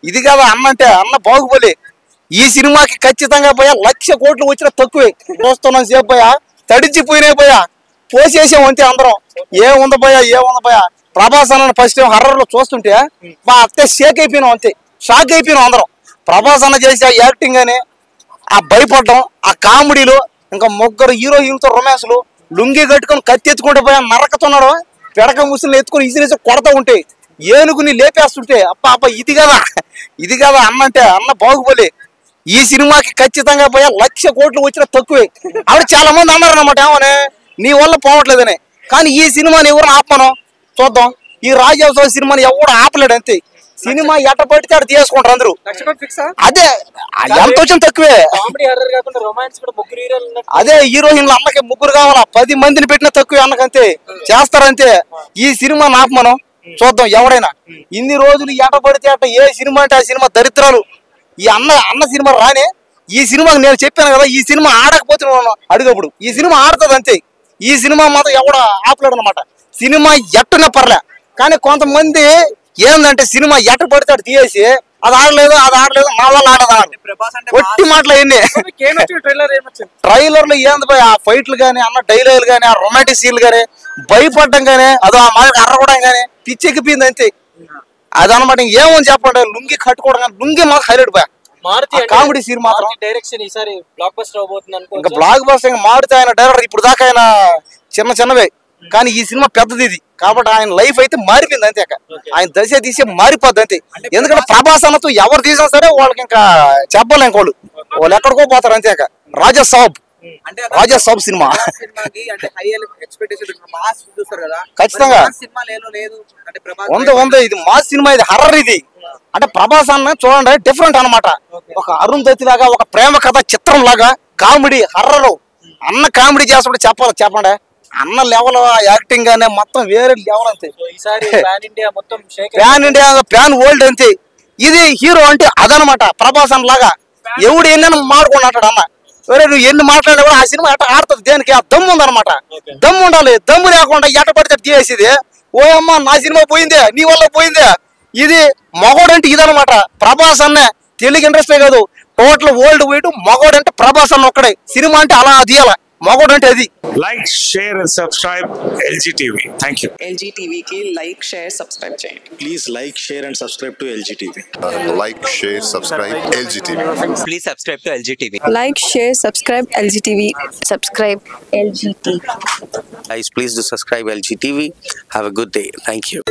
ఇది కదా అన్న అంటే అన్న బాహుబలి. ఈ సినిమాకి ఖచ్చితంగా పోయా 1,00,000 కోట్లు వచ్చినా తక్కువే. చూస్తున్నాం సేపు పోయా తడిచిపోయినాయి పోయా పోసేసాం అంతే అందరం. ఏముంది పోయా ప్రభాస్ అన్న ఫస్ట్ టైం హర్రర్ లో చూస్తుంటే మా అత్తే షేక్ అయిపోయినాం అంతే, షాక్ అయిపోయినాం అందరం. ప్రభాస్ అన్న చేసే యాక్టింగ్ అని, ఆ భయపడడం, ఆ కామెడీలు, ఇంకా ముగ్గురు హీరోయిన్తో రొమాన్స్లు, లుంగి కట్టుకొని కత్తి ఎత్తుకుంటే పోయా నరకతున్నాడు. పెడక ముసులు ఎత్తుకొని ఇసిరేసి కొడతా ఉంటే ఏనుగుని లేపేస్తుంటే అప్ప ఇది కదా అన్నంటే అన్న బాహుబలి. ఈ సినిమాకి ఖచ్చితంగా పోయా 1,00,000 కోట్లు వచ్చినా తక్కువే. ఆవిడ చాలా మంది అన్నారు అన్నమాట ఏమని నీ వల్ల పోవట్లేదని. కానీ ఈ సినిమాని ఎవరు ఆపమను చూద్దాం. ఈ రాజాసాబ్ సినిమాని ఎవరు ఆపలేడు అంతే. సినిమా ఎట్ట పడితే అటు తీసుకుంటారు అందరూ. అదే ఎంత వచ్చిన తక్కువే. అదే హీరోయిన్లు అన్నకి 3 కావాలా, 10 మందిని పెట్టినా తక్కువే అన్నకంతే చేస్తారంతే. ఈ సినిమా ఆపమను చూద్దాం ఎవడైనా. ఇన్ని రోజులు ఎట పడితే అట్ట ఏ సినిమా అంటే ఆ సినిమా దరిద్రాలు. ఈ అన్న సినిమా రానే. ఈ సినిమాకి నేను చెప్పాను కదా, ఈ సినిమా ఆడకపోతే అడిగప్పుడు ఈ సినిమా ఆడుతుంది అంతే. ఈ సినిమా మాత్రం ఎవడ ఆపలేడు అనమాట. సినిమా ఎట్టనే పర్లే. కానీ కొంతమంది ఏందంటే సినిమా ఎట్ట పడితే అటు తీసేసి అది ఆడలేదు మా వల్ల ఆడదన్నారు. ఒట్టి మాటలు అయ్యింది. ట్రైలర్ లో ఏంది పోయి ఆ ఫైట్లు గానీ, అన్న డైలాగులు గానీ, ఆ రొమాంటిక్ సీన్లు గానీ, భయపడడం గానీ, అదో ఆ మాట అర్రగడం గానీ పిచ్చెక్కిపోయింది అంతే. అదనమాట. ఏమని చెప్పండి, లుంగి కట్టుకోవడం కానీ లుంగి మాత్రం హైలైట్ పోయా. కామెడీ సీన్ మాత్రం డైరెక్షన్ ఈసారి బ్లాక్ బస్టర్ అవబోతుంది అనుకో. ఇంకా బ్లాక్ బస్టర్ ఇంకా మారుతి ఆయన డైరెక్టర్ ఇప్పుడు దాకా ఆయన చిన్నవే. కానీ ఈ సినిమా పెద్దది ఇది కాబట్టి ఆయన లైఫ్ అయితే మారిపోయింది అంతే. ఆయన దశ తీసే మారిపోద్ది అంతే. ఎందుకంటే ప్రభాస్ అన్నతో ఎవరు తీసినా సరే వాళ్ళకి ఇంకా చెప్పలేం. వాళ్ళు ఎక్కడికో పోతారు అంతే. రాజాసాబ్ సినిమా ఖచ్చితంగా ఉంది. ఇది మాస్ సినిమా, ఇది హర్రర్. ఇది అంటే ప్రభాస్ అన్న చూడండి డిఫరెంట్ అనమాట. ఒక అరుంధతి లాగా, ఒక ప్రేమ కథ చిత్రం లాగా కామెడీ హర్రర్. అన్న కామెడీ చేస్తుంటే చెప్పండి అన్న లెవెల్ యాక్టింగ్ గానే మొత్తం వేరే లెవెల్ అంతే. ప్యాన్ వరల్డ్ అంతే. ఇది హీరో అంటే అదనమాట. ప్రభాస్ అన్న లాగా ఎవడు ఎన్నైనా మాట్లాడుకున్నాడు అన్న. వేరే నువ్వు ఎన్ని మాట్లాడినా కూడా ఆ సినిమా ఎట్ట ఆడుతుంది. దేనికి ఆ దమ్ము ఉందనమాట. దమ్ము ఉండాలి. దమ్ము లేకుండా ఎట్ట పడితే తీసేది. ఓ అమ్మ నా సినిమా పోయిందే, నీ వల్ల పోయిందే. ఇది మగోడంటే ఇదనమాట. ప్రభాస్ అన్నే తెలుగు ఇండస్ట్రీ కాదు, టోటల్ వరల్డ్ వైడ్ మగోడంటే ప్రభాస్ అన్న ఒక్కడే. సినిమా అంటే అలా తీయాల. మగోడంటే అది. Like, share and subscribe LG TV. Thank you. LG TV కి లైక్, షేర్, సబ్స్క్రైబ్ చేయండి. Please like, share and subscribe to LG TV. Like, share, subscribe LG TV. Please subscribe to LG TV. Like, share, subscribe LG TV. Subscribe LG TV. Guys, please do subscribe LG TV. Have a good day. Thank you.